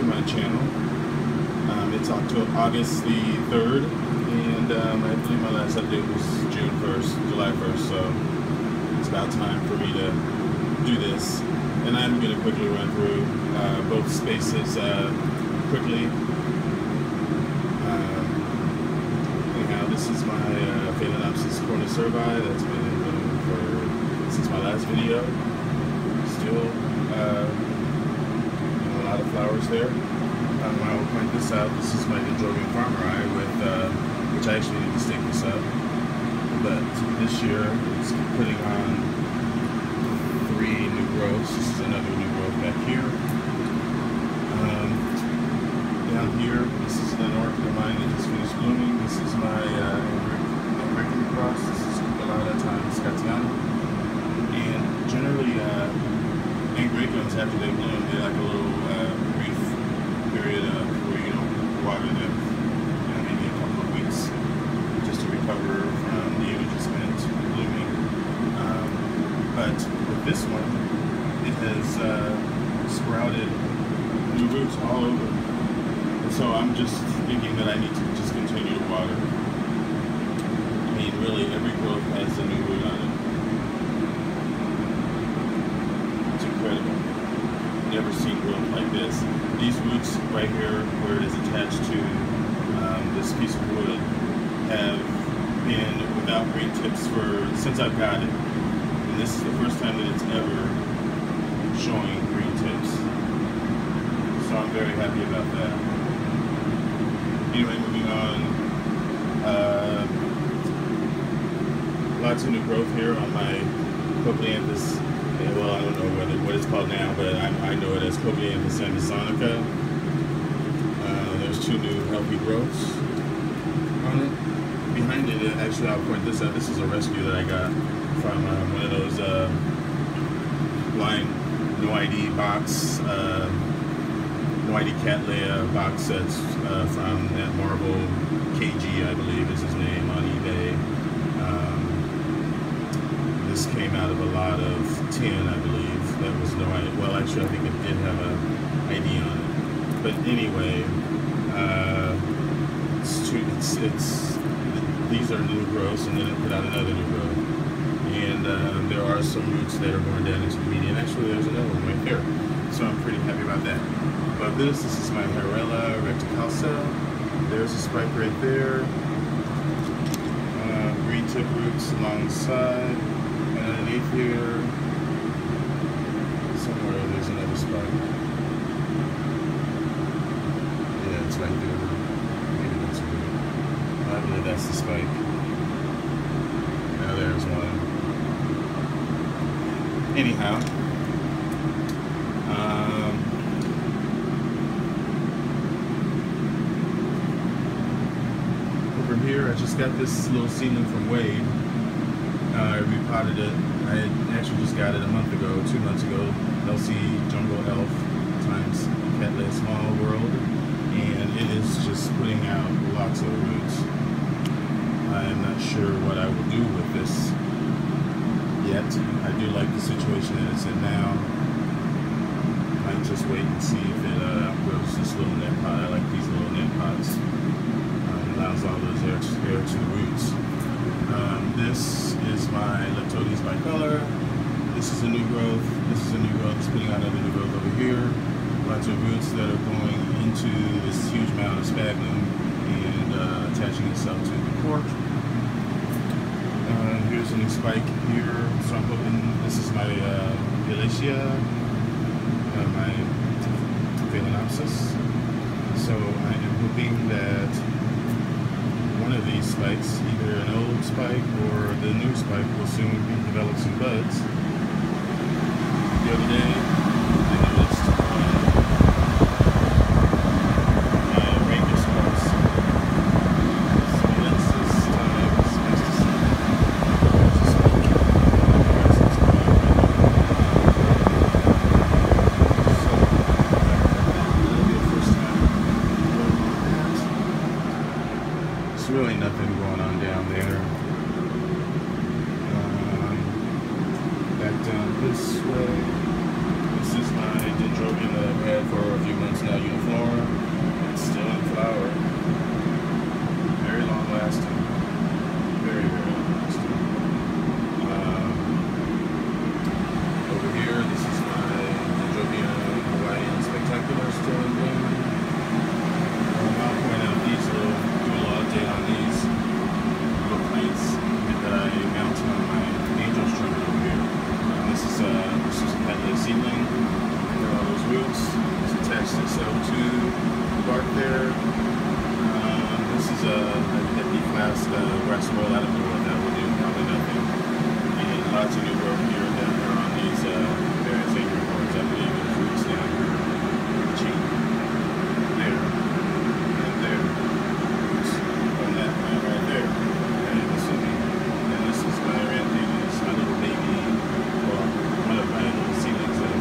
my channel. It's August the 3rd, and I believe my last update was July 1st, so it's about time for me to do this. And I'm going to quickly run through both spaces quickly. Anyhow, this is my Phalaenopsis cervi that's been in bloom since my last video. Still a lot of flowers there. I will point this out. This is my Dendrobium farmeri which I actually need to stake this up. But this year it's putting on 3 new growths. This is another new growth back here. Down here, this is an orchid of mine that just finished blooming. This is my Angraecum cross. This is Aerangis Cattleya. And generally, Angraecums, after they bloom, they like a little brief period where you don't water them, maybe a couple of weeks, just to recover from the energy spent blooming. But with this one, it has sprouted new roots all over. And so I'm just thinking that I need to just continue to water. I mean, really, every growth has a new root on it. It's incredible. Never seen growth like this. These roots right here, where it is attached to this piece of wood, have been without green tips since I've got it. And this is the first time that it's ever showing green tips. So I'm very happy about that. Anyway, moving on. Lots of new growth here on my Phalaenopsis. Well, I don't know what it's called now, but I know it as Phalaenopsis amazonica. There's 2 new healthy growths on it. Behind it, actually, I'll point this out. This is a rescue that I got from one of those blind NOID box, NOID Cattleya box sets from that Marble KG, I believe is his name, on eBay. This came out of a lot of 10, I believe. That was no ID. Well, actually, I think it did have a ID on it. But anyway, these are new growths, and then it put out another new growth. And there are some roots that are going down into the median. Actually, there's another one right there. So I'm pretty happy about that. Above this is my Haerella retrocalla. There's a spike right there. Green tip roots alongside. And underneath here, somewhere there's another spike. Yeah, it's right there. Maybe that's weird. I believe that's the spike. Now there's one. Anyhow. Over here, I just got this little seedling from Wade. I repotted it. I had actually just got it a month ago, 2 months ago. LC Jungle Elf times Cattleya Small World, and it is just putting out lots of roots. I am not sure what I will do with this yet. I do like the situation that it's in now. Might just wait and see if it grows this little net pot. I like these little net pots. It allows all those air to the roots. This is my Leptotes bicolor. This is a new growth. This is a new growth. It's putting out another new growth over here. Lots of roots that are going into this huge amount of sphagnum and attaching itself to the cork. Here's a new spike here. So I'm hoping this is my violacea, my Phalaenopsis. So I am hoping that one of these spikes, either an old spike or the new spike, will soon develop some buds. The other day, I noticed my Aerangis somalensis times mystacidium. There's really nothing going on down there. Back down this way. This is my Dendrobium that I've had for a few months now, uniflorum. It's still in flower. Very long lasting. Very, very long lasting. Over here, this is my Dendrobium Hawaiian Spectacular still in bloom. I'll point out these little, do a little update on these little plants that I mounted on my angel's trumpet over here. This is a Cattleya seedling. Look at all those roots. It's attached itself to the bark there. This is a deflast grass roll. I don't know what that will do. Probably nothing. And lots of new growth here and down there on these various acorns. I believe there's roots down here. Cheap. There. And there. Roots on that plant right there. And this is my Aeranthes, my little baby. One of my little seedlings of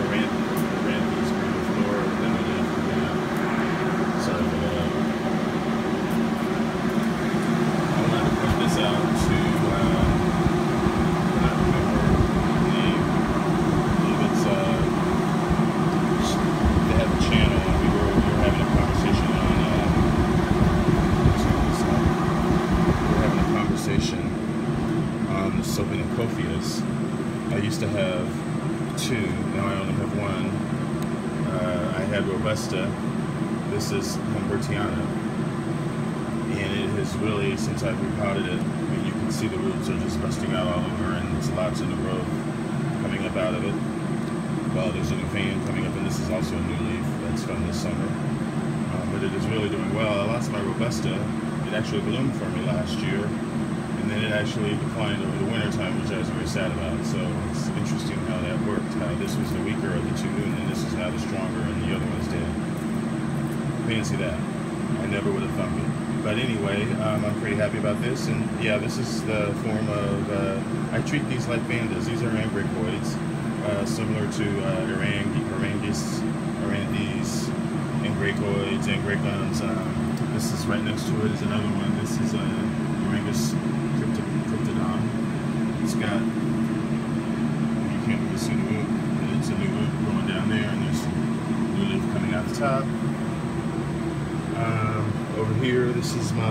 Aerangis grandiflora that I left coming out. Sorry for that. I wanted to point this out to, I remember the name. I believe it's, they have a channel and we were having a conversation on, the Sobennicofias. I used to have two, now I only have one. I had Robusta. This is humbertiana. And it has really, since I've repotted it, I mean, you can see the roots are just busting out all over and there's lots of new growth coming up out of it. Well, there's a new fan coming up and this is also a new leaf that's from this summer. But it is really doing well. I lost my Robusta. It actually bloomed for me last year. And then it actually declined over the winter time, which I was very sad about. So it's interesting how that worked. How this was the weaker of the two, and then this is now the stronger, and the other one's dead. Fancy that. I never would have thunk it. But anyway, I'm pretty happy about this. And yeah, this is the form of, I treat these like vandas. These are Angraecoids, similar to Aerangis, Angraecoids, Angraecums. This is right next to it is another one. This is Aerangis cryptodon. It's got, you can't really see the root, but it's a new root growing down there, and there's a new leaf coming out the top. Over here, this is my, I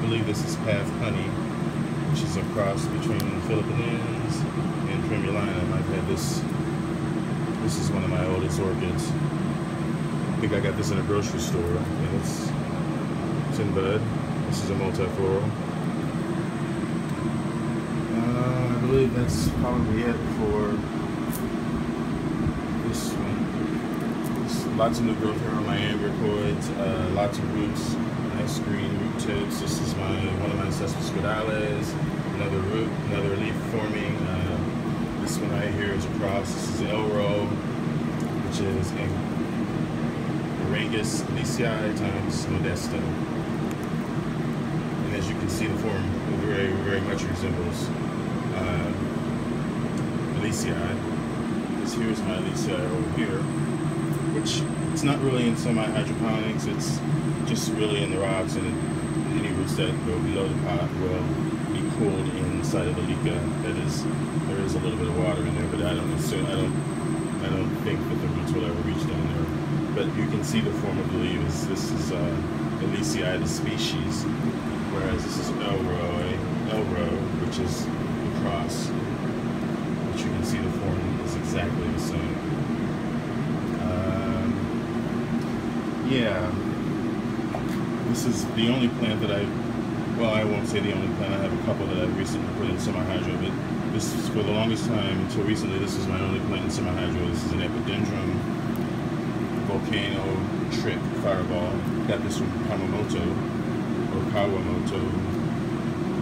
believe this is Paph Honey, which is a cross between Philippines and Tremulina. I've had this. This is one of my oldest orchids. I think I got this in a grocery store, and it's in bud. This is a multifloral. I believe that's probably it for this one. There's lots of new growth here on my Angraecoids, lots of roots, nice green root tips. This is one of my sesquispedales, another root, another leaf forming. This one right here is a cross. This is Elro, which is Aerangis Ellisi times Modesto. And as you can see, the form very, very much resembles Ellisi. This here's my Ellisi over here, which it's not really in semi-hydroponics, it's just really in the rocks, and any roots that go below the pot will be cooled inside of the leca. That is, there is a little bit of water in there, but I don't think that the roots will ever reach down there. But you can see the form of the leaves. This is Ellisi, the species, whereas this is Elro, which is the cross. But you can see the form is exactly the same. Yeah, this is the only plant that well, I won't say the only plant. I have a couple that I've recently put in semi-hydro, but this is, for the longest time, until recently, this is my only plant in semi-hydro. This is an epidendrum, Volcano, trick, fireball. Got this from Kawamoto.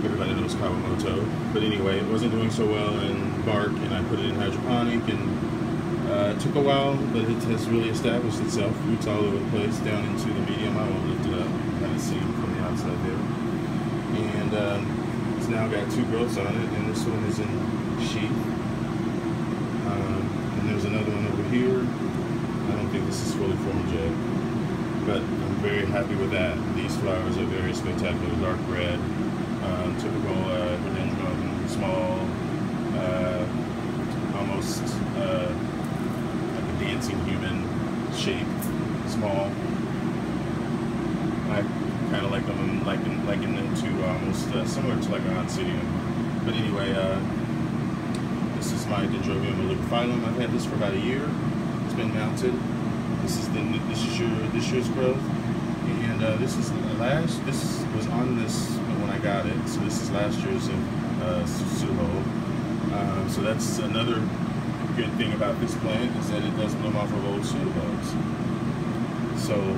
Everybody knows Kawamoto. But anyway, it wasn't doing so well in bark, and I put it in hydroponic, and it took a while, but it has really established itself. Roots all over the place, down into the medium. I won't lift it up. You can kind of see from the outside there. And it's now got two growths on it, and this one is in sheath. And there's another one over here. I don't think this is fully formed yet, but I'm very happy with that. These flowers are very spectacular, dark red, typical Dendrobium, small, almost like a dancing human shape, small. I kind of like them, liken them to almost similar to like a Oncidium. But anyway, this is my Dendrobium oligophyllum. I've had this for about a year. It's been mounted. This is this year's growth, and this was on this when I got it. So this is last year's pseudo. So that's another good thing about this plant, is that it does bloom off of old pseudobulbs. So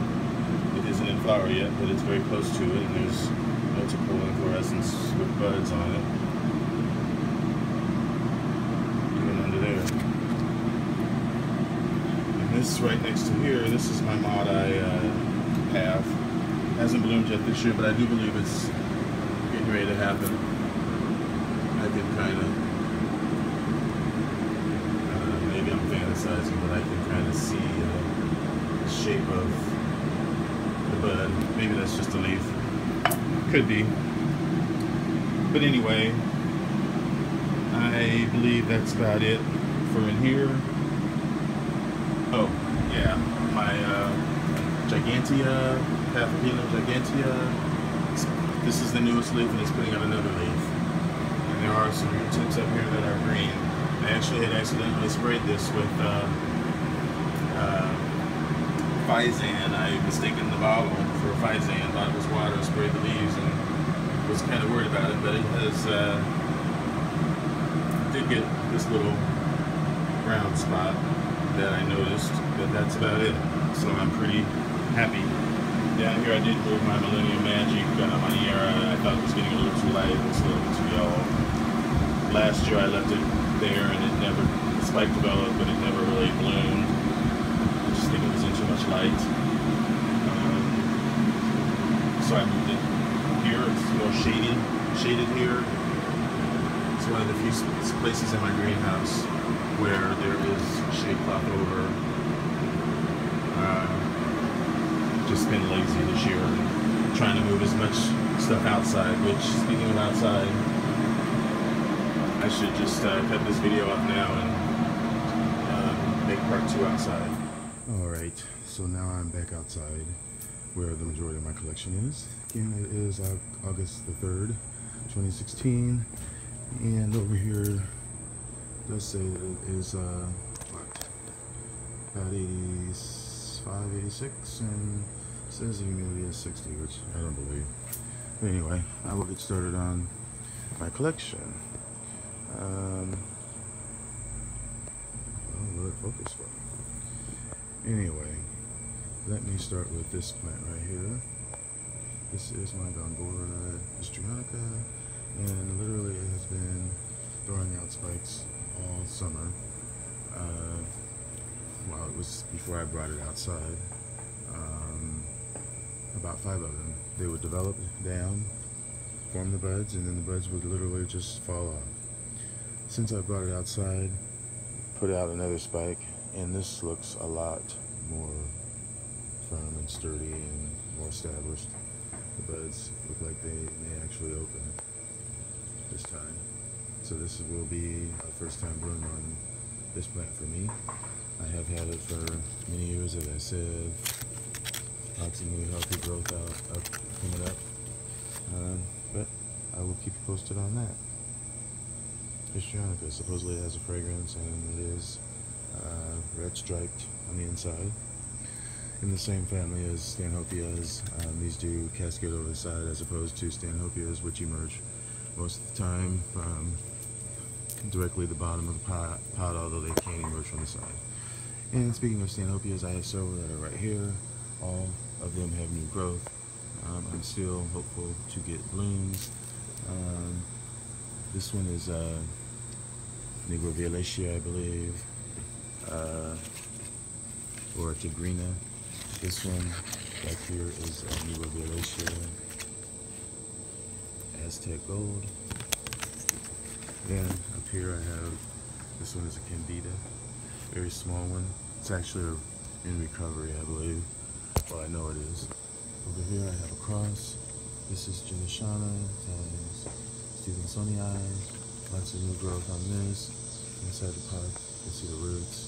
it isn't in flower yet, but it's very close to it, and there's multiple inflorescence with buds on it, even under there. And this right next to here, this is my Maudie Paph. Hasn't bloomed yet this year, but I do believe it's getting ready to happen. I can kind of, maybe I'm fantasizing, but I can kind of see the shape of the bud. Maybe that's just a leaf. Could be. But anyway, I believe that's about it for in here. Oh, yeah, my Gigantea, Paph Gigantea. This is the newest leaf, and it's putting out another leaf. And there are some tips up here that are green. I actually had accidentally sprayed this with Phizan. I mistaken the bottle for Phizan, thought it was water, sprayed the leaves, and was kind of worried about it. But it has did get this little brown spot that I noticed, but that's about it. So I'm pretty happy. Down here I did move my Millennium Magic Monniera. I thought it was getting a little too light, it was a little too yellow. Last year I left it there, and it never, the spike developed, but it never really bloomed. I just think it was in too much light. So I moved it here. It's more shaded here. It's one of the few places in my greenhouse where there is shade cloth over. Just been lazy this year, trying to move as much stuff outside, which, speaking of outside, I should just cut this video off now and make part 2 outside. Alright, so now I'm back outside where the majority of my collection is. Again, it is August the 3rd, 2016, and over here does say that it is about 85, 86, and it says the humidity is 60, which I don't believe. But anyway, I will get started on my collection. Well, will it focus for me? Anyway, let me start with this plant right here. This is my Dendrobium histrionica, and literally it has been throwing out spikes all summer. Well, it was before I brought it outside. About 5 of them. They would develop down, form the buds, and then the buds would literally just fall off. Since I brought it outside, put out another spike, and this looks a lot more firm and sturdy and more established. The buds look like they may actually open this time. So this will be a first time bloom on this plant for me. I have had it for many years, as I said. Lots of new healthy growth coming up. But I will keep you posted on that. Histrionica supposedly has a fragrance, and it is red striped on the inside. In the same family as Stanhopeias. These do cascade over the side, as opposed to Stanhopeias, which emerge most of the time from directly the bottom of the pot, although they can emerge from the side. And speaking of Stanhopeias, I have several that are right here. All of them have new growth. I'm still hopeful to get blooms. This one is violacea, I believe, or Tigrina. This one back here is violacea, Aztec Gold. Then up here I have, this one is a Candida, very small one. It's actually in recovery, I believe. Well, I know it is. Over here I have a cross. This is Genishana times Stevensonii. Lots of new growth on this. inside the pot. You can see the roots.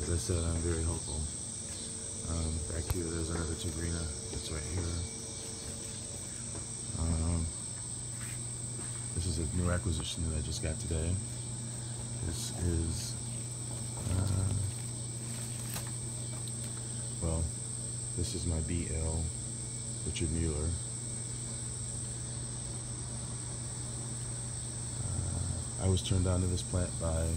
As I said, I'm very hopeful. Back here, there's another Tigrina. It's right here. This is a new acquisition that I just got today. This is, well, this is my BL Richard Mueller. I was turned on to this plant by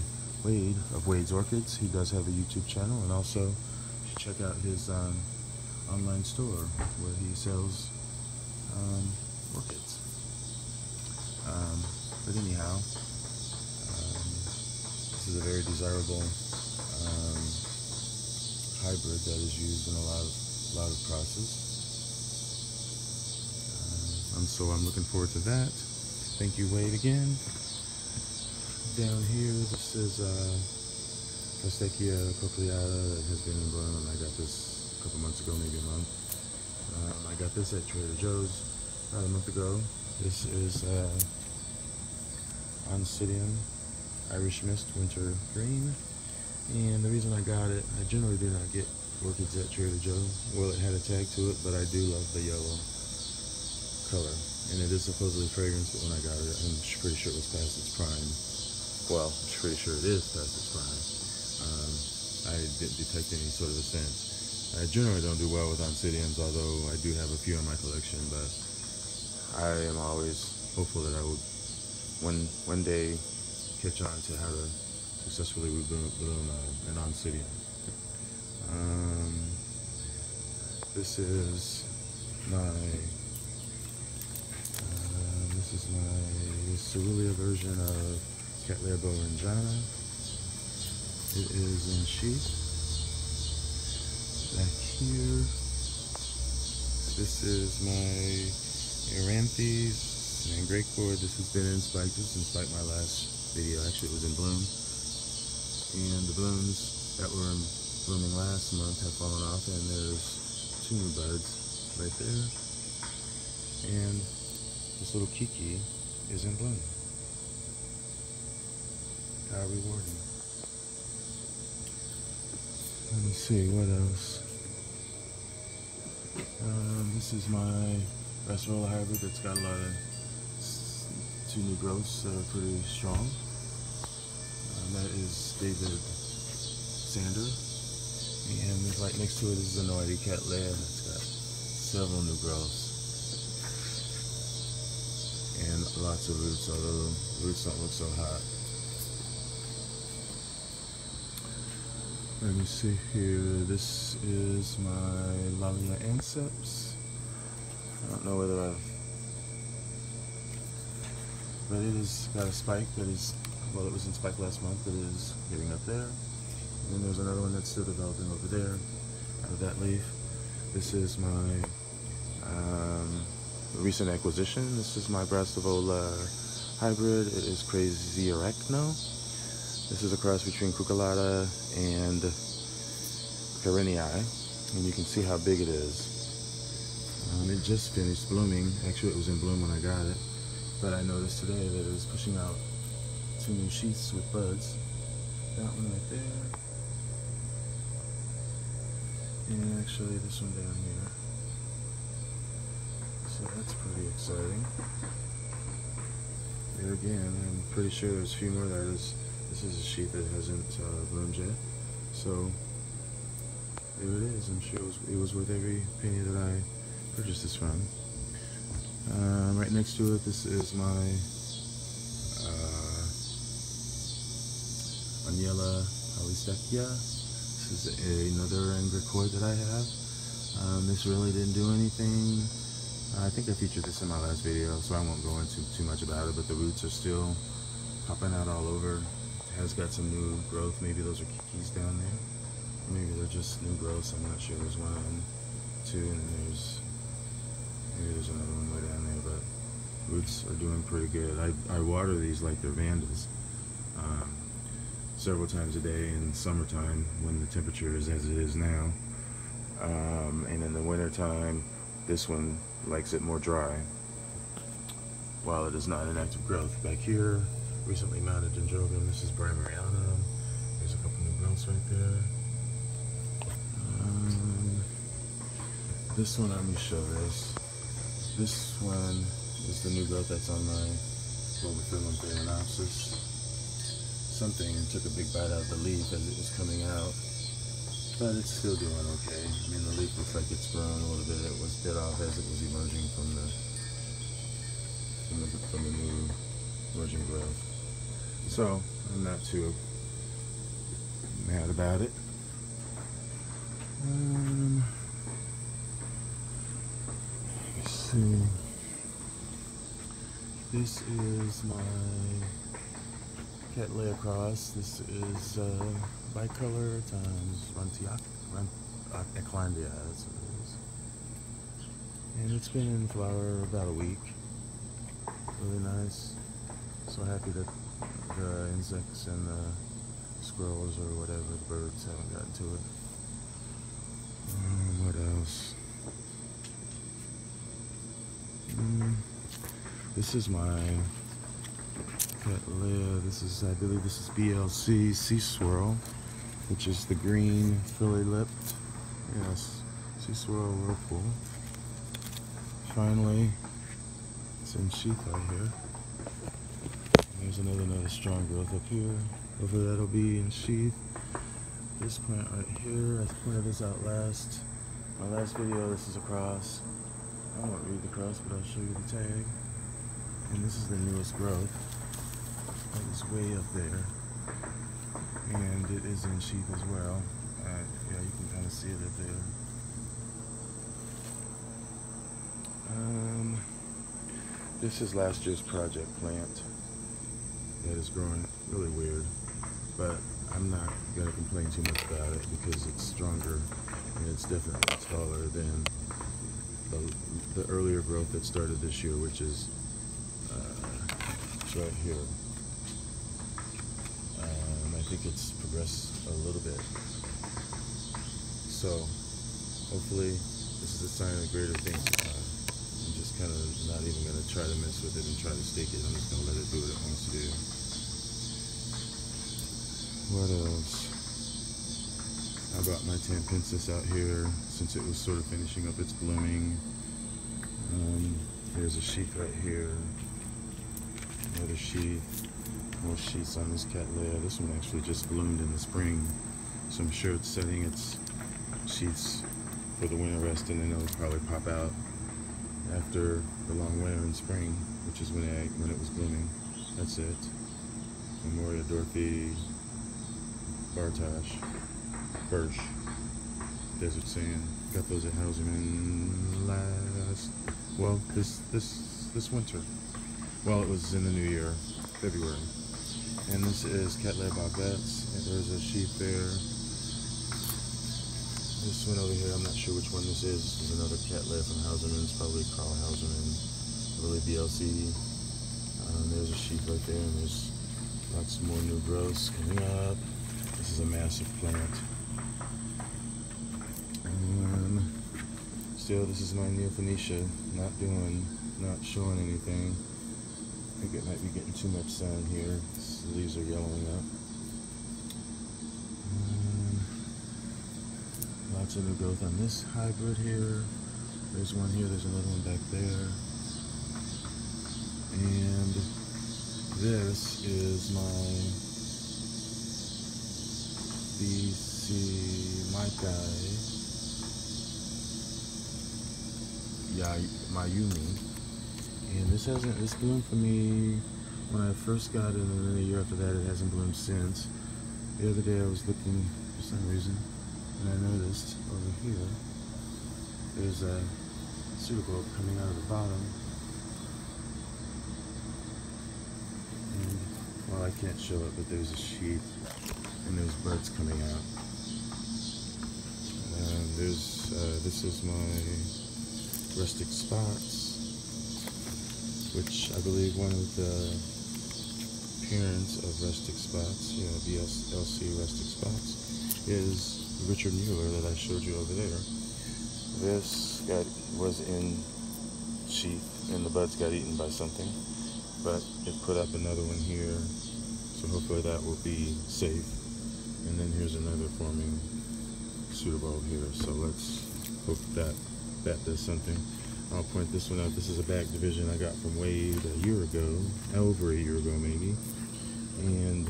Wade of Wade's Orchids. He does have a YouTube channel, and also you should check out his online store where he sells orchids. But anyhow, this is a very desirable hybrid that is used in a lot of crosses. So I'm looking forward to that. Thank you, Wade, again. Down here, this is Mystacidium that has been in bloom. I got this a couple months ago, maybe a month. I got this at Trader Joe's about a month ago. This is Mystacidium Irish Mist Winter Green. And the reason I got it, I generally do not get orchids at Trader Joe. Well, it had a tag to it, but I do love the yellow color. And it is supposedly fragrance, but when I got it, I'm pretty sure it was past its prime. Well, I'm pretty sure it is past its prime. I didn't detect any sort of a scent. I generally don't do well with Oncidiums, although I do have a few in my collection, but I am always hopeful that I would one day catch on to how to successfully bloom an Oncidium. This is my cerulean version of Cattleya boringana. It is in sheath. Back here, this is my Aeranthes and Angraecum. This has been in spike. This is in spike my last video. Actually, it was in bloom. And the blooms that were blooming last month have fallen off, and there's 2 new buds right there. And this little Kiki is in bloom. How rewarding. Let me see, what else? This is my Haerella hybrid that's got a lot of 2 new growths that are pretty strong. That is David Sander. And right next to it is the NOID Cattleya that's got several new growths. And lots of roots, although the roots don't look so hot. Let me see here. This is my Lalia anceps. I don't know whether but it has got a spike that is, well, it was in spike last month, but it is getting up there. And then there's another one that's still developing over there, out of that leaf. This is my recent acquisition. This is my Brassivola hybrid. It is Crazy Arachno. This is a cross between Cucullata and Perenniae, and you can see how big it is. It just finished blooming. Actually, it was in bloom when I got it, but I noticed today that it was pushing out 2 new sheaths with buds. That one right there, and actually this one down here. So that's pretty exciting. There again, I'm pretty sure there's a few more that is. This is a sheath that hasn't bloomed yet. So there it is. I'm sure it was worth every penny that I purchased this from. Right next to it, this is my Aerangis Ellisi. This is another Angraecum that I have. This really didn't do anything. I think I featured this in my last video, so I won't go into too much about it, but the roots are still popping out all over. It has got some new growth. Maybe those are Kikis down there. Maybe they're just new growths. I'm not sure. There's 1 and 2, and maybe there's another one way down there, but roots are doing pretty good. I water these like they're vandals several times a day in summertime when the temperature is as it is now. And in the wintertime, this one likes it more dry while it is not in active growth. Back here, recently mounted Dendrobium. This is Myriana. There's a couple new growths right there. This one, let me show this. This one is the new growth that's on my oligophyllum Phalaenopsis. Something took a big bite out of the leaf as it was coming out, but it's still doing okay. I mean, the leaf looks like it's grown a little bit. It was bit off as it was emerging from the new emerging growth. So I'm not too mad about it. Let's see. This is my Cattleya cross. This is bicolor times Eklundia, that's what it is. And it's been in flower about a week. Really nice. So happy that the insects and the squirrels or whatever, the birds haven't gotten to it. What else? This is my Cattleya. This is, I believe this is BLC sea swirl, which is the green filly lipped. Yes, sea swirl whirlpool. Finally, it's in sheath right here. There's another strong growth up here. Hopefully that'll be in sheath. This plant right here, I pointed this out my last video. This is a cross. I won't read the cross, but I'll show you the tag. And this is the newest growth. That is way up there. And it is in sheath as well. Yeah, you can kind of see it up there. This is last year's project plant that is growing really weird, but I'm not gonna complain too much about it because it's stronger and it's definitely taller than the earlier growth that started this year, which is it's right here. I think it's progressed a little bit. So hopefully this is a sign of greater things to come. I'm just kind of not even going to try to mess with it and try to stake it. I'm just going to let it do what it wants to do. What else? I brought my Tampensis out here since it was sort of finishing up its blooming. There's a sheath right here. Another sheath. More sheaths on this Cattleya. This one actually just bloomed in the spring, so I'm sure it's setting its sheaths for the winter rest, and then it'll probably pop out after the long winter in spring, which is when it was blooming. That's it. Memoria Dorothy, Bartosh, Birch, Desert Sand. Got those at Hauserman this winter. Well, it was in the new year, February. And this is Cattleya Barbettes, and there's a sheath there. This one over here, I'm not sure which one this is. This is another Cattleya from Hauserman. It's probably Carl Hauserman, really BLC. There's a sheath right there, and there's lots more new growths coming up. This is a massive plant. Still, this is my Neophonetia, not showing anything. I think it might be getting too much sun here. The leaves are yellowing up. Lots of new growth on this hybrid here. There's one here, there's another one back there. And this is my BC Mayumi. And this bloomed for me when I first got it, and then a year after that it hasn't bloomed since. The other day I was looking for some reason, and I noticed over here there's a pseudobulb coming out of the bottom. And, well, I can't show it, but there's a sheath and there's buds coming out. And this is my rustic spots, which I believe one of the parents of rustic spots, BLC rustic spots, is Richard Mueller that I showed you over there. This was in sheath, and the buds got eaten by something. but it put up another one here, so hopefully that will be safe. And then here's another forming pseudobulb here, so let's hope that does something. I'll point this one out. This is a back division I got from Wade a year ago, over a year ago maybe, and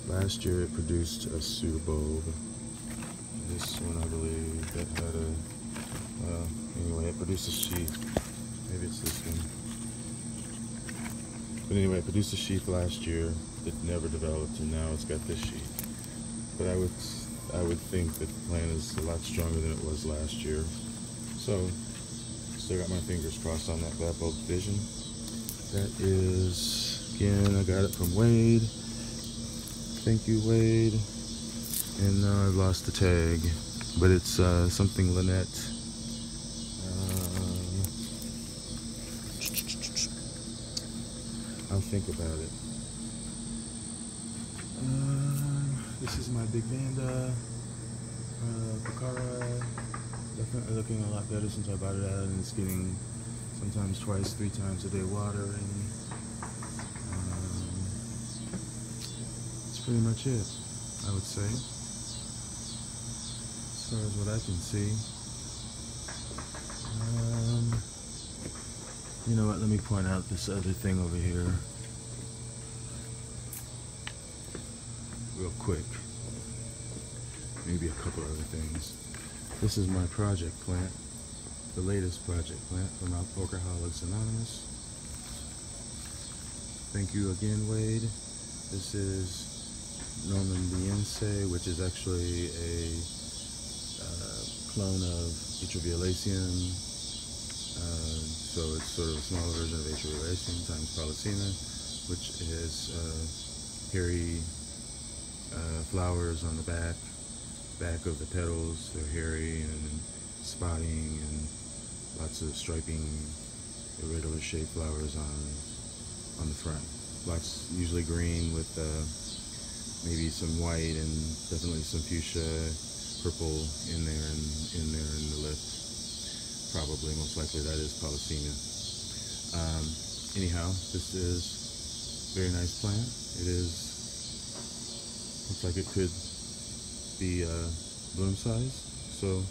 last year it produced a pseudobulb. This one, I believe, that had a, anyway, it produced a sheath. Maybe it's this one. But anyway, it produced a sheath last year that never developed, and now it's got this sheath. But I would think that the plant is a lot stronger than it was last year. So, still got my fingers crossed on that bulb division. That is, again, I got it from Wade. Thank you, Wade. And now I've lost the tag, but it's something Lynette. I'll think about it. This is my big Vanda, Picara. Definitely looking a lot better since I bought it out, and it's getting sometimes twice, 3 times a day watering. That's pretty much it, I would say. As far as what I can see. You know what, let me point out this other thing over here real quick. Maybe a couple other things. This is my project plant, the latest project plant from Alcoholics Anonymous. Thank you again, Wade. This is Normandiense, which is actually a clone of Violaceum. So it's sort of a smaller version of Violaceum times Polycema, which has hairy flowers on the back of the petals. They're hairy and spotting and lots of striping, irregular shaped flowers on the front. Lots, usually green with maybe some white and definitely some fuchsia, purple in there and in the lip. Probably, most likely that is Polycema. Anyhow, this is a very nice plant. It looks like it could be bloom size. So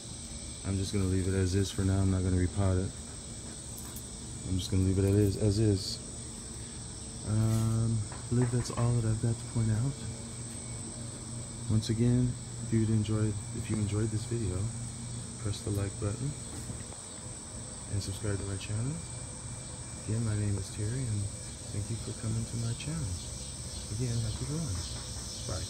I'm just going to leave it as is for now. I'm not going to repot it. I'm just going to leave it as is. I believe that's all that I've got to point out. Once again, if you enjoyed this video, press the like button and subscribe to my channel. Again, my name is Terry, and thank you for coming to my channel. Again, happy growing. Bye.